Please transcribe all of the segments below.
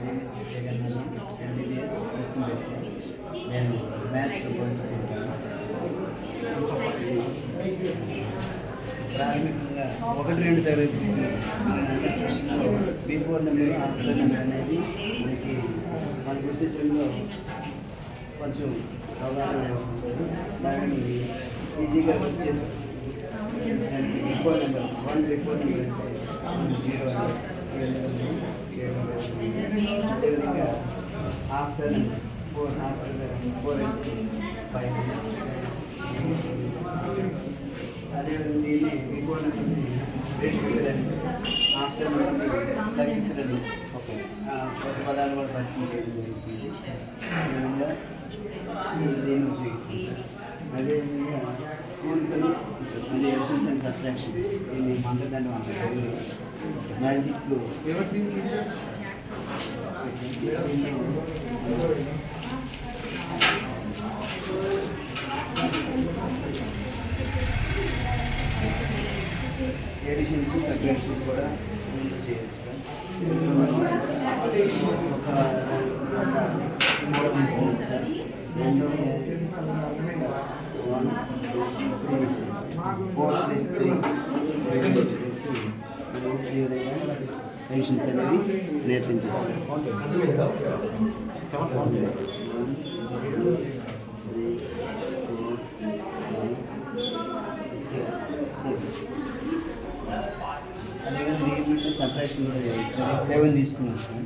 Jagannatham MBBS medicine. నేను maths బోధిస్తుంటాను. ప్రాథమికంగా 1-2 తరగతి బిఫోర్ నెంబర్ ఆఫ్టర్ నెంబర్ అనేది మన గుర్తించడంలో కొంచెం అవగాహన ఉంటుంది. దాన్ని ఈజీగా గుర్తు చేసుకోవచ్చు. బిఫోర్ నెంబర్ 1 బిఫోర్ నెంబర్ 0 అదేవిధంగా ఆఫ్టర్ 4 అంటే 5. అదేవిధంగా దీన్ని బిఫోర్ నెంబర్ని రిజిస్టర్ అని ఆఫ్టర్ నెంబర్ని సక్సెస్ అని కొత్త పదాలు కూడా పరిచయం చేయడం జరుగుతుంది. దీన్ని ఉపయోగిస్తుంది. అదేవిధంగా కూడికలు మళ్ళీ ఎడిషన్స్ అండ్ సబ్ట్రాక్షన్స్ దీన్ని మంత్రదండం అంటారు. మ్యాజిక్ ఎడిషన్స్ సబ్ట్రాక్షన్స్ కూడా ముందు చేయవచ్చు సార్. ఒక తీసుకుంటాం సార్. 2 1 2 3 4 + 3 7 చేసి ఈ విధంగా ఎడిషన్స్ అనేవి నేర్పించవచ్చు సార్. 7 1 2 3 4 5 6 అదేవిధంగా రీప్లేస్ సబ్ట్రాక్షన్ కూడా చేయవచ్చు. 7 తీసుకున్నాం సార్.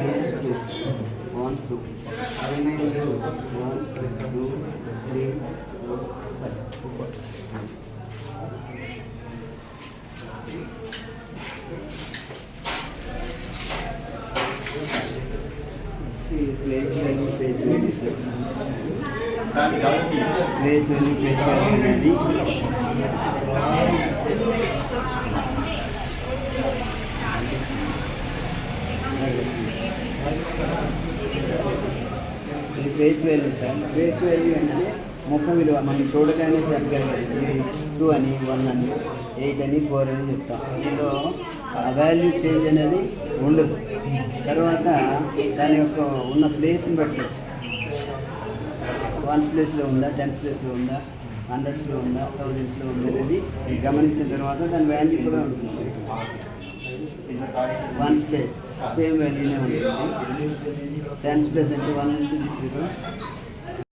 -2 1 2 remaining 2 1 2 3 4 5 place value అనేది face value sir. Face value అంటే ముఖ విలువ మనం చూడగానే చెప్పగలిగేది 2 అని 1 అని 8 అని 4 అని చెప్తాం. దీనిలో వాల్యూ చేంజ్ అనేది ఉండదు. తర్వాత దాని యొక్క ఉన్న ప్లేస్ని బట్టి 1s ప్లేస్లో ఉందా, 10s ప్లేస్లో ఉందా, 100స్లో ఉందా, 1000స్లో ఉందా అనేది గమనించిన తర్వాత దాని వాల్యూ కూడా ఉంటుంది. 1s ప్లేస్ సేమ్ వాల్యూనే ఉంటుంది. 10s ప్లేస్ అంటే 1 into 0